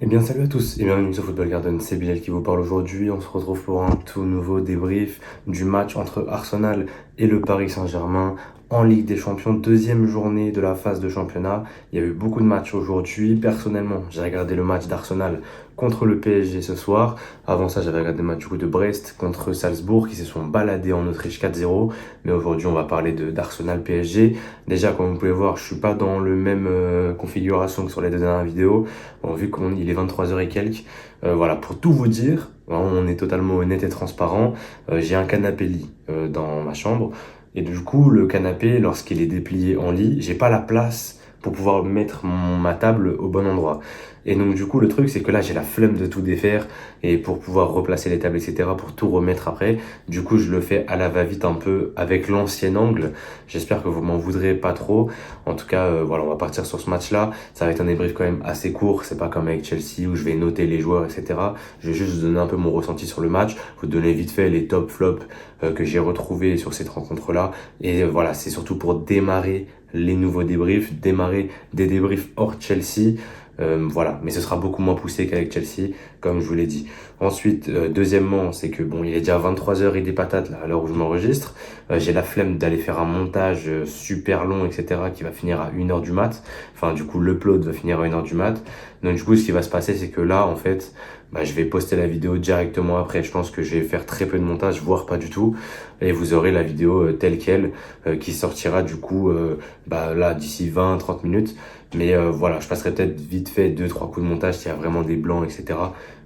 Eh bien, salut à tous et bienvenue sur Football Garden. C'est Bilal qui vous parle aujourd'hui. On se retrouve pour un tout nouveau débrief du match entre Arsenal et le Paris Saint-Germain en Ligue des Champions, deuxième journée de la phase de championnat. Il y a eu beaucoup de matchs aujourd'hui. Personnellement, j'ai regardé le match d'Arsenal contre le PSG ce soir. Avant ça, j'avais regardé le match du coup de Brest contre Salzbourg qui se sont baladés en Autriche 4-0. Mais aujourd'hui, on va parler d'Arsenal PSG. Déjà, comme vous pouvez voir, je suis pas dans le même configuration que sur les deux dernières vidéos. Bon, vu qu'il est 23 h et quelques, voilà, pour tout vous dire, on est totalement honnête et transparent. J'ai un canapé lit dans ma chambre. Et du coup, le canapé, lorsqu'il est déplié en lit, j'ai pas la place pour pouvoir mettre ma table au bon endroit. Et donc, du coup, le truc, c'est que là, j'ai la flemme de tout défaire et pour pouvoir replacer les tables, etc., pour tout remettre après. Du coup, je le fais à la va-vite un peu avec l'ancien angle. J'espère que vous m'en voudrez pas trop. En tout cas, voilà, on va partir sur ce match-là. Ça va être un débrief quand même assez court. C'est pas comme avec Chelsea où je vais noter les joueurs, etc. Je vais juste vous donner un peu mon ressenti sur le match. Vous donner vite fait les top flops que j'ai retrouvés sur cette rencontre-là. Et voilà, c'est surtout pour démarrer les nouveaux débriefs, démarrer des débriefs hors Chelsea. Voilà, mais ce sera beaucoup moins poussé qu'avec Chelsea, comme je vous l'ai dit. Ensuite, deuxièmement, c'est que bon, il est déjà 23 h et des patates là, à l'heure où je m'enregistre. J'ai la flemme d'aller faire un montage super long, etc., qui va finir à 1 h du mat. Enfin, du coup, l'upload va finir à 1 h du mat. Donc, du coup, ce qui va se passer, c'est que là, en fait, je vais poster la vidéo directement après. Je pense que je vais faire très peu de montage, voire pas du tout. Et vous aurez la vidéo telle quelle qui sortira du coup là d'ici 20-30 minutes. Mais voilà, je passerai peut-être vite fait 2-3 coups de montage s'il y a vraiment des blancs, etc.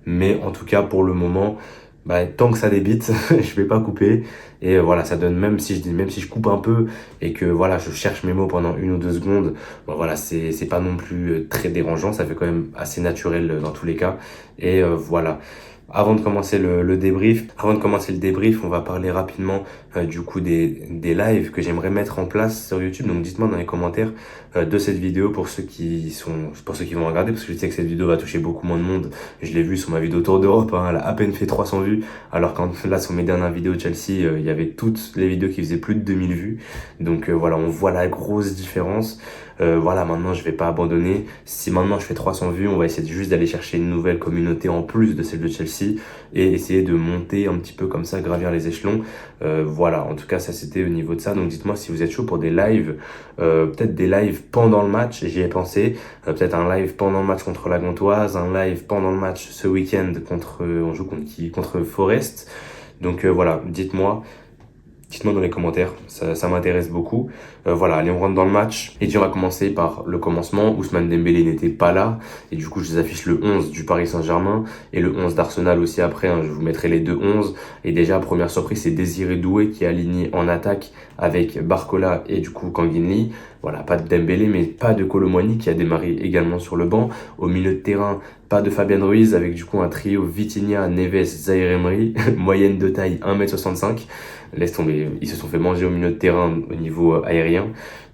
Mais en tout cas, pour le moment, tant que ça débite, je vais pas couper. Et voilà, ça donne, même si je coupe un peu et que voilà, je cherche mes mots pendant 1 ou 2 secondes, bon, voilà, c'est pas non plus très dérangeant. Ça fait quand même assez naturel dans tous les cas. Et voilà. Avant de commencer le débrief, on va parler rapidement du coup des lives que j'aimerais mettre en place sur YouTube. Donc dites-moi dans les commentaires de cette vidéo pour ceux qui vont regarder, parce que je sais que cette vidéo va toucher beaucoup moins de monde. Je l'ai vu sur ma vidéo Tour d'Europe, hein, elle a à peine fait 300 vues, alors quand là sur mes dernières vidéos de Chelsea, il y avait toutes les vidéos qui faisaient plus de 2000 vues. Donc voilà, on voit la grosse différence. Voilà, maintenant je vais pas abandonner. Si maintenant je fais 300 vues, on va essayer juste d'aller chercher une nouvelle communauté en plus de celle de Chelsea et essayer de monter un petit peu comme ça, gravir les échelons. Voilà, en tout cas ça c'était au niveau de ça. Donc dites-moi si vous êtes chaud pour des lives, peut-être des lives pendant le match, j'y ai pensé. Peut-être un live pendant le match contre la Gantoise, un live pendant le match ce week-end on joue contre qui? Contre Forest. Donc voilà, dites-moi dans les commentaires, ça m'intéresse beaucoup. Voilà, allez, on rentre dans le match. Et puis on va commencer par le commencement. Ousmane Dembélé n'était pas là. Et du coup, je vous affiche le 11 du Paris Saint-Germain et le 11 d'Arsenal aussi après. Hein, je vous mettrai les deux 11. Et déjà, première surprise, c'est Désiré Doué qui est aligné en attaque avec Barcola et du coup Kanginli. Voilà, pas de Dembélé, mais pas de Kolo Muani qui a démarré également sur le banc. Au milieu de terrain, pas de Fabien Ruiz avec du coup un trio Vitinha, Neves, Zaïre Emery. Moyenne de taille 1,65 m. Laisse tomber, ils se sont fait manger au milieu de terrain au niveau aérien.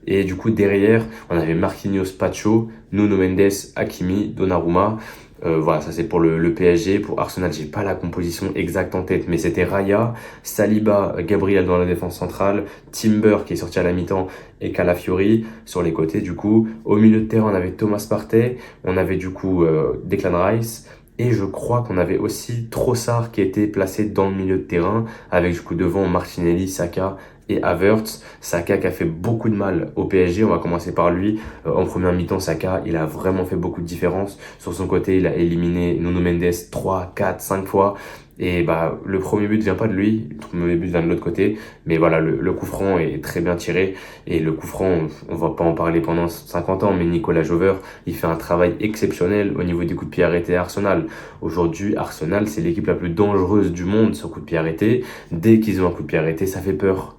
Et du coup, derrière, on avait Marquinhos, Pacho, Nuno Mendes, Hakimi, Donnarumma. Voilà, ça c'est pour le PSG. Pour Arsenal, j'ai pas la composition exacte en tête, mais c'était Raya, Saliba, Gabriel dans la défense centrale, Timber qui est sorti à la mi-temps et Calafiori sur les côtés du coup. Au milieu de terrain, on avait Thomas Partey, on avait du coup Declan Rice. Et je crois qu'on avait aussi Trossard qui était placé dans le milieu de terrain, avec du coup devant Martinelli, Saka et Havertz. Saka qui a fait beaucoup de mal au PSG, on va commencer par lui. En première mi-temps, Saka, il a vraiment fait beaucoup de différence. Sur son côté, il a éliminé Nuno Mendes 3, 4, 5 fois. Et le premier but vient pas de lui, le premier but vient de l'autre côté. Mais voilà, le coup franc est très bien tiré. Et le coup franc, on va pas en parler pendant 50 ans, mais Nicolas Jover, il fait un travail exceptionnel au niveau des coups de pied arrêtés à Arsenal. Aujourd'hui, Arsenal, c'est l'équipe la plus dangereuse du monde sur coup de pied arrêté. Dès qu'ils ont un coup de pied arrêté, ça fait peur.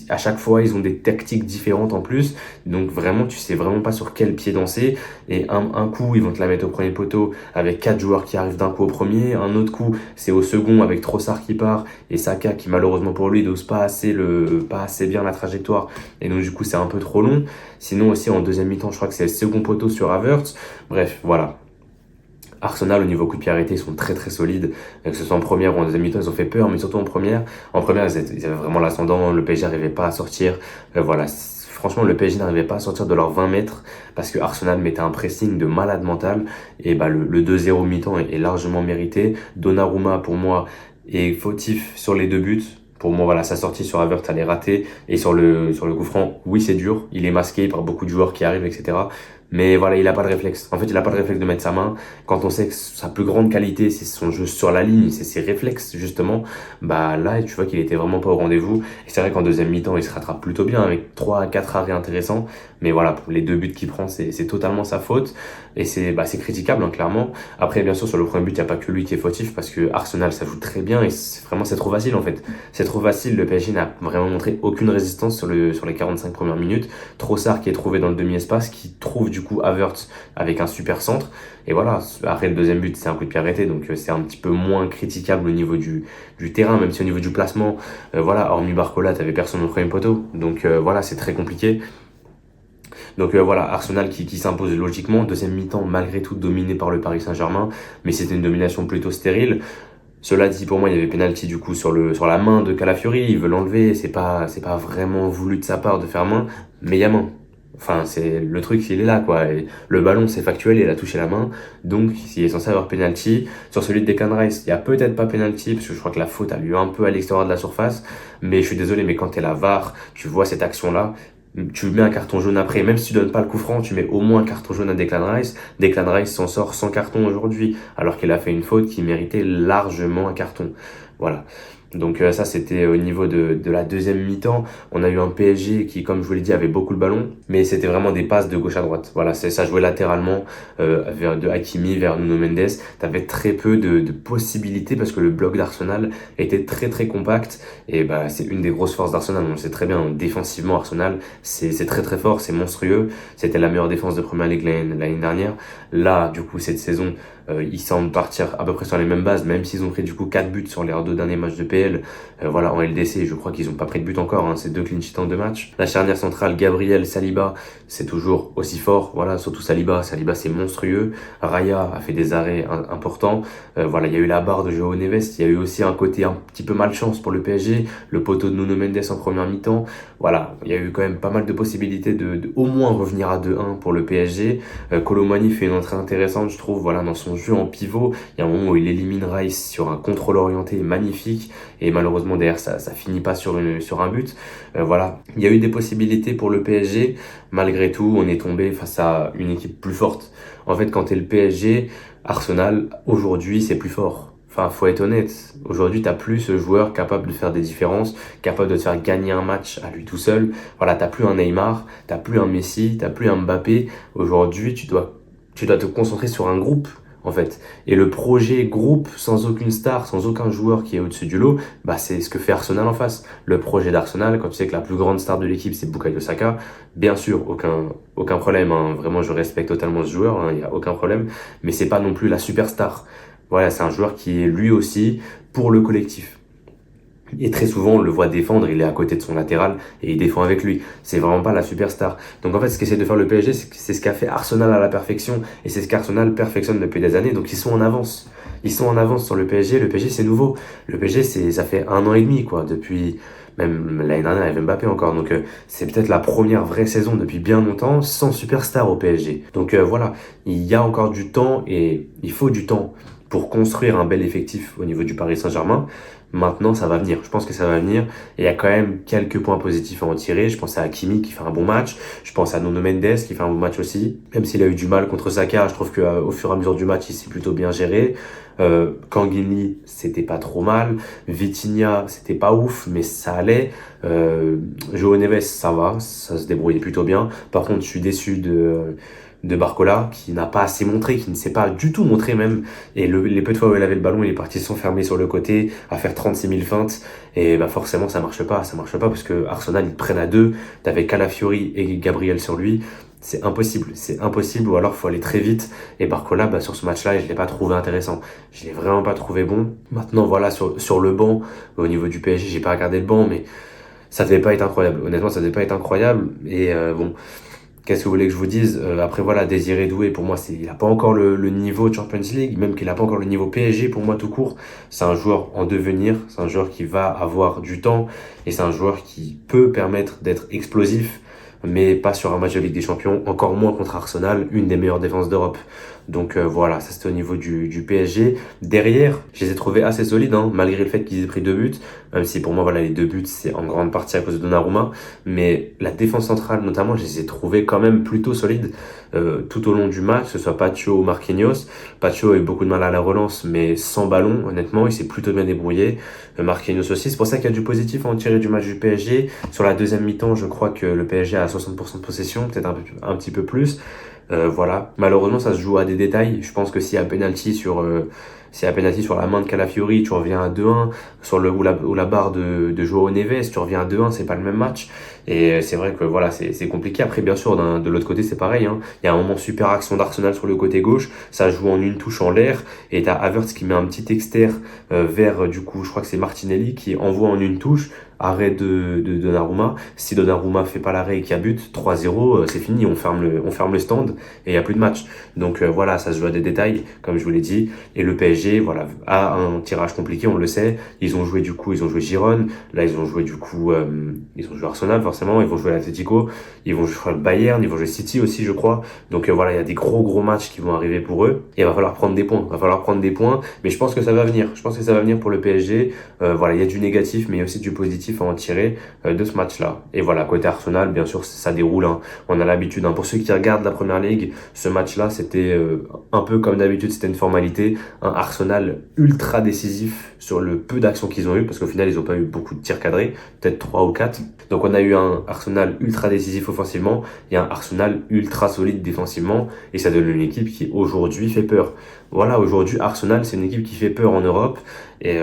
À chaque fois, ils ont des tactiques différentes en plus. Donc vraiment, tu sais vraiment pas sur quel pied danser. Et un coup, ils vont te la mettre au premier poteau avec 4 joueurs qui arrivent d'un coup au premier. Un autre coup, c'est au second avec Trossard qui part et Saka qui malheureusement pour lui n'ose pas assez bien la trajectoire. Et donc du coup, c'est un peu trop long. Sinon aussi en deuxième mi-temps, je crois que c'est le second poteau sur Havertz. Bref, voilà. Arsenal, au niveau coup de pied arrêté, ils sont très très solides. Que ce soit en première ou en deuxième mi-temps, ils ont fait peur, mais surtout en première. En première, ils avaient vraiment l'ascendant. Le PSG n'arrivait pas à sortir. Voilà. franchement, le PSG n'arrivait pas à sortir de leurs 20 mètres parce que Arsenal mettait un pressing de malade mental. Et bah, le 2-0 mi-temps est largement mérité. Donnarumma, pour moi, est fautif sur les deux buts. Pour moi, voilà, sa sortie sur Havertz, elle est ratée. Et sur le coup franc, oui, c'est dur. Il est masqué par beaucoup de joueurs qui arrivent, etc. Mais voilà, il a pas de réflexe. En fait, il a pas de réflexe de mettre sa main. Quand on sait que sa plus grande qualité, c'est son jeu sur la ligne, c'est ses réflexes, justement, bah là, tu vois qu'il était vraiment pas au rendez-vous. Et c'est vrai qu'en deuxième mi-temps, il se rattrape plutôt bien avec 3 à 4 arrêts intéressants. Mais voilà, pour les deux buts qu'il prend, c'est totalement sa faute. Et c'est critiquable, hein, clairement. Après, bien sûr, sur le premier but, il n'y a pas que lui qui est fautif parce que Arsenal, ça joue très bien et c'est trop facile, en fait. C'est trop facile. Le PSG n'a vraiment montré aucune résistance sur les 45 premières minutes. Trossard qui est trouvé dans le demi-espace, qui trouve du coup Havertz avec un super centre. Et voilà, après le deuxième but, c'est un coup de pied arrêté, donc c'est un petit peu moins critiquable au niveau du terrain, même si au niveau du placement, voilà, hormis Barcola, t'avais personne au premier poteau. Donc voilà, c'est très compliqué. Donc voilà, Arsenal qui s'impose logiquement. Deuxième mi-temps, malgré tout, dominé par le Paris Saint-Germain, mais c'était une domination plutôt stérile. Cela dit, pour moi, il y avait penalty du coup sur la main de Calafiori. Il veut l'enlever. C'est pas vraiment voulu de sa part de faire main, mais il y a main. Enfin, c'est le truc, il est là, quoi. Et le ballon, c'est factuel, il a touché la main. Donc, il est censé avoir penalty. Sur celui de Declan Rice, il y a peut-être pas penalty, parce que je crois que la faute a lieu un peu à l'extérieur de la surface. Mais je suis désolé, mais quand t'es la VAR, tu vois cette action-là. Tu mets un carton jaune après, même si tu donnes pas le coup franc, tu mets au moins un carton jaune à Declan Rice. Declan Rice s'en sort sans carton aujourd'hui, alors qu'il a fait une faute qui méritait largement un carton. Voilà. Donc ça, c'était au niveau de la deuxième mi-temps. On a eu un PSG qui, comme je vous l'ai dit, avait beaucoup le ballon, mais c'était vraiment des passes de gauche à droite. Voilà, ça jouait latéralement de Hakimi vers Nuno Mendes. T'avais très peu de possibilités parce que le bloc d'Arsenal était très très compact. Et bah, c'est une des grosses forces d'Arsenal. On le sait très bien, défensivement, Arsenal, c'est très très fort, c'est monstrueux. C'était la meilleure défense de Premier League l'année dernière. Là, du coup, cette saison, ils semblent partir à peu près sur les mêmes bases, même s'ils ont pris du coup 4 buts sur les 2 derniers matchs de PL. Voilà, en LDC, je crois qu'ils n'ont pas pris de but encore, hein, c'est 2 clean sheets en 2 matchs. La charnière centrale, Gabriel, Saliba, c'est toujours aussi fort. Voilà, surtout Saliba, c'est monstrueux. Raya a fait des arrêts importants. Voilà, il y a eu la barre de Joao Neves, il y a eu aussi un côté un petit peu malchance pour le PSG, le poteau de Nuno Mendes en première mi-temps. Voilà, il y a eu quand même pas mal de possibilités de au moins revenir à 2-1 pour le PSG. Colomani fait une entrée intéressante, je trouve, voilà, dans son jeu en pivot. Il y a un moment où il élimine Rice sur un contrôle orienté magnifique et malheureusement derrière ça finit pas sur un but. Voilà, il y a eu des possibilités pour le PSG. Malgré tout, on est tombé face à une équipe plus forte. En fait, quand t'es le PSG, Arsenal, aujourd'hui, c'est plus fort. Enfin, faut être honnête. Aujourd'hui, t'as plus ce joueur capable de faire des différences, capable de te faire gagner un match à lui tout seul. Voilà, t'as plus un Neymar, t'as plus un Messi, t'as plus un Mbappé. Aujourd'hui, tu dois te concentrer sur un groupe, en fait. Et le projet groupe, sans aucune star, sans aucun joueur qui est au-dessus du lot, bah, c'est ce que fait Arsenal en face. Le projet d'Arsenal, quand tu sais que la plus grande star de l'équipe, c'est Bukayo Saka, bien sûr, aucun problème, hein. Vraiment, je respecte totalement ce joueur, hein. Il y a aucun problème. Mais c'est pas non plus la superstar. Voilà, c'est un joueur qui est lui aussi pour le collectif. Et très souvent, on le voit défendre, il est à côté de son latéral et il défend avec lui. C'est vraiment pas la superstar. Donc en fait, ce qu'essaie de faire le PSG, c'est ce qu'a fait Arsenal à la perfection. Et c'est ce qu'Arsenal perfectionne depuis des années. Donc ils sont en avance. Ils sont en avance sur le PSG. Le PSG, c'est nouveau. Le PSG, ça fait 1 an et demi, quoi. Depuis, même l'année dernière, il y avait Mbappé encore. Donc c'est peut-être la première vraie saison depuis bien longtemps sans superstar au PSG. Donc voilà, il y a encore du temps et il faut du temps pour construire un bel effectif au niveau du Paris Saint-Germain. Maintenant, ça va venir. Je pense que ça va venir. Et il y a quand même quelques points positifs à en tirer. Je pense à Hakimi qui fait un bon match. Je pense à Nuno Mendes qui fait un bon match aussi. Même s'il a eu du mal contre Saka, je trouve qu'au fur et à mesure du match, il s'est plutôt bien géré. Kanguini, c'était pas trop mal. Vitinha, c'était pas ouf, mais ça allait. Joao Neves, ça va. Ça se débrouillait plutôt bien. Par contre, je suis déçu de Barcola, qui n'a pas assez montré, qui ne s'est pas du tout montré même. Et les peu de fois où il avait le ballon, il est parti s'enfermer sur le côté, à faire 36 000 feintes. Et bah forcément, ça marche pas parce que Arsenal, ils te prennent à deux. T'avais Calafiori et Gabriel sur lui. C'est impossible, ou alors faut aller très vite. Et Barcola, bah, sur ce match-là, je l'ai pas trouvé intéressant. Je l'ai vraiment pas trouvé bon. Maintenant, voilà, sur le banc, au niveau du PSG, j'ai pas regardé le banc, mais ça devait pas être incroyable. Honnêtement, ça devait pas être incroyable. Et bon, qu'est-ce que vous voulez que je vous dise? Après, voilà, Désiré Doué, pour moi, il a pas encore le niveau Champions League, même qu'il a pas encore le niveau PSG, pour moi, tout court. C'est un joueur en devenir, c'est un joueur qui va avoir du temps, et c'est un joueur qui peut permettre d'être explosif. mais pas sur un match de Ligue des Champions, encore moins contre Arsenal, une des meilleures défenses d'Europe. Donc voilà, ça c'était au niveau du PSG. Derrière, je les ai trouvés assez solides, hein, malgré le fait qu'ils aient pris 2 buts, même si pour moi voilà, les 2 buts c'est en grande partie à cause de Donnarumma, mais la défense centrale notamment, je les ai trouvés quand même plutôt solides tout au long du match, que ce soit Pacho ou Marquinhos. Pacho a eu beaucoup de mal à la relance, mais sans ballon, honnêtement, il s'est plutôt bien débrouillé. Marquinhos aussi, c'est pour ça qu'il y a du positif à en tirer du match du PSG. Sur la deuxième mi-temps, je crois que le PSG a 60% de possession, peut-être un petit peu plus. Voilà. Malheureusement, ça se joue à des détails. Je pense que s'il y a penalty sur la main de Calafiori, tu reviens à 2-1. Sur ou la barre de Joao Neves, tu reviens à 2-1, c'est pas le même match. Et c'est vrai que voilà, c'est compliqué. Après, bien sûr, de l'autre côté, c'est pareil, hein. Il y a un moment super action d'Arsenal sur le côté gauche. Ça joue en une touche en l'air. Et t'as Havertz qui met un petit externe vers, du coup, je crois que c'est Martinelli qui envoie en une touche. Arrêt de Donnarumma. Si Donnarumma fait pas l'arrêt et qu'il y a but, 3-0, c'est fini. On ferme le stand et il y a plus de match. Donc voilà, ça se joue à des détails, comme je vous l'ai dit. Et le PSG, voilà, a un tirage compliqué, on le sait. Ils ont joué Girona. Là, ils ont joué ils ont joué Arsenal forcément. Ils vont jouer l'Atlético. Ils vont jouer le Bayern. Ils vont jouer City aussi, je crois. Donc voilà, il y a des gros matchs qui vont arriver pour eux. Et il va falloir prendre des points. Mais je pense que ça va venir. Je pense que ça va venir pour le PSG. Voilà, il y a du négatif, mais il y a aussi du positif à en tirer de ce match-là. Et voilà, côté Arsenal, bien sûr, ça déroule, hein. On a l'habitude, hein. Pour ceux qui regardent la Première Ligue, ce match-là, c'était un peu comme d'habitude, c'était une formalité. Un Arsenal ultra décisif sur le peu d'actions qu'ils ont eu, parce qu'au final, ils n'ont pas eu beaucoup de tirs cadrés, peut-être 3 ou 4. Donc on a eu un Arsenal ultra décisif offensivement et un Arsenal ultra solide défensivement, et ça donne une équipe qui aujourd'hui fait peur. Voilà, aujourd'hui, Arsenal, c'est une équipe qui fait peur en Europe. Et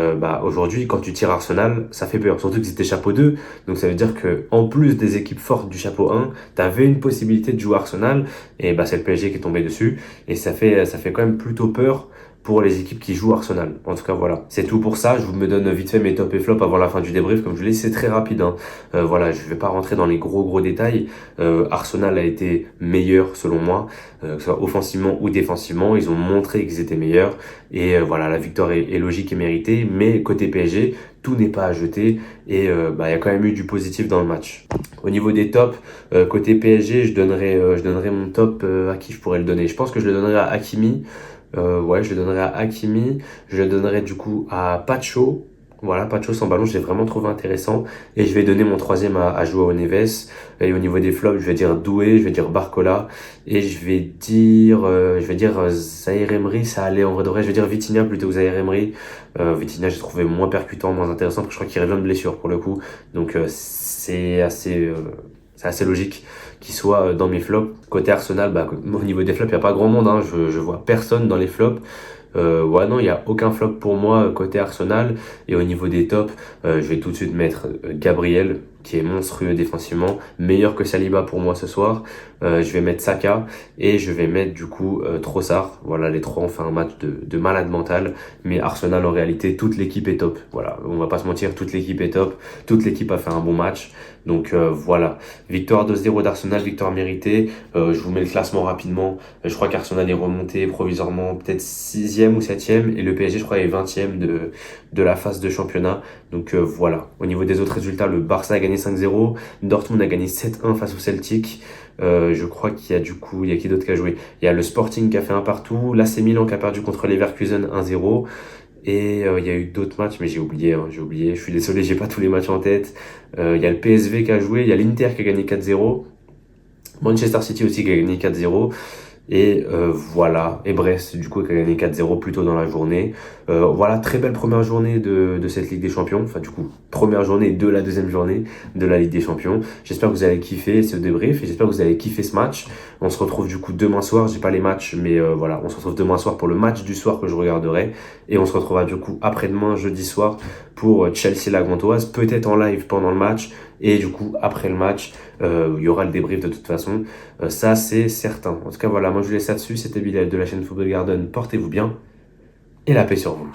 aujourd'hui, quand tu tires Arsenal, ça fait peur. Surtout que c'était chapeau 2. Donc ça veut dire que en plus des équipes fortes du chapeau 1, tu avais une possibilité de jouer Arsenal. Et c'est le PSG qui est tombé dessus. Et ça fait quand même plutôt peur pour les équipes qui jouent Arsenal. En tout cas, voilà. C'est tout pour ça. Je vous me donne vite fait mes tops et flops avant la fin du débrief. Comme je vous l'ai dit, c'est très rapide, hein. Voilà, je vais pas rentrer dans les gros détails. Arsenal a été meilleur selon moi, que ce soit offensivement ou défensivement. Ils ont montré qu'ils étaient meilleurs. Et voilà, la victoire est logique et méritée. Mais côté PSG, tout n'est pas à jeter. Et il y a quand même eu du positif dans le match. Au niveau des tops, côté PSG, je donnerais mon top à qui je pourrais le donner. Je pense que je le donnerais à Hakimi. Je le donnerais à Hakimi. Je le donnerais du coup à Pacho. Voilà, Pacho sans ballon, je l'ai vraiment trouvé intéressant. Et je vais donner mon troisième à Joao Neves. Et au niveau des flops, je vais dire Doué, je vais dire Barcola. Et je vais dire Zaïre Emery, ça allait en vrai de vrai. Je vais dire Vitinha plutôt que Zaïre Emery. Vitinha, j'ai trouvé moins percutant, moins intéressant, parce que je crois qu'il revient de blessure pour le coup. Donc c'est assez logique qu'il soit dans mes flops. Côté Arsenal, au niveau des flops, il n'y a pas grand monde, hein. Je vois personne dans les flops. Non, il n'y a aucun flop pour moi côté Arsenal. Et au niveau des tops, je vais tout de suite mettre Gabriel, qui est monstrueux défensivement, meilleur que Saliba pour moi ce soir. Je vais mettre Saka et je vais mettre du coup Trossard. Voilà, les trois ont fait un match de malade mental. Mais Arsenal, en réalité, toute l'équipe est top. Voilà, on va pas se mentir, toute l'équipe est top. Toute l'équipe a fait un bon match. Donc voilà, victoire 2-0 d'Arsenal, victoire méritée. Je vous mets le classement rapidement. Je crois qu'Arsenal est remonté provisoirement peut-être 6e ou 7e. Et le PSG, je crois, est 20e de la phase de championnat. Donc voilà, au niveau des autres résultats, le Barça a gagné 5-0. Dortmund a gagné 7-1 face au Celtic. Je crois qu'il y a qui d'autre qui a joué? Il y a le Sporting qui a fait un partout. L'AC Milan qui a perdu contre Leverkusen 1-0. Et il y a eu d'autres matchs, mais j'ai oublié. Je suis désolé, j'ai pas tous les matchs en tête. Il y a le PSV qui a joué, il y a l'Inter qui a gagné 4-0. Manchester City aussi qui a gagné 4-0. Et voilà, et Brest du coup qui a gagné 4-0 plus tôt dans la journée. Voilà, très belle première journée de cette Ligue des Champions. Enfin du coup, première journée de la deuxième journée de la Ligue des Champions. J'espère que vous allez kiffer ce débrief et j'espère que vous allez kiffer ce match. On se retrouve du coup demain soir, j'ai pas les matchs, mais voilà, on se retrouve demain soir pour le match du soir que je regarderai. Et on se retrouvera du coup après-demain, jeudi soir, pour Chelsea-La Gantoise, peut-être en live pendant le match. Et du coup, après le match, il y aura le débrief de toute façon. Ça, c'est certain. En tout cas, voilà, moi je vous laisse là-dessus. C'était Bilal de la chaîne Football Garden. Portez-vous bien et la paix sur vous.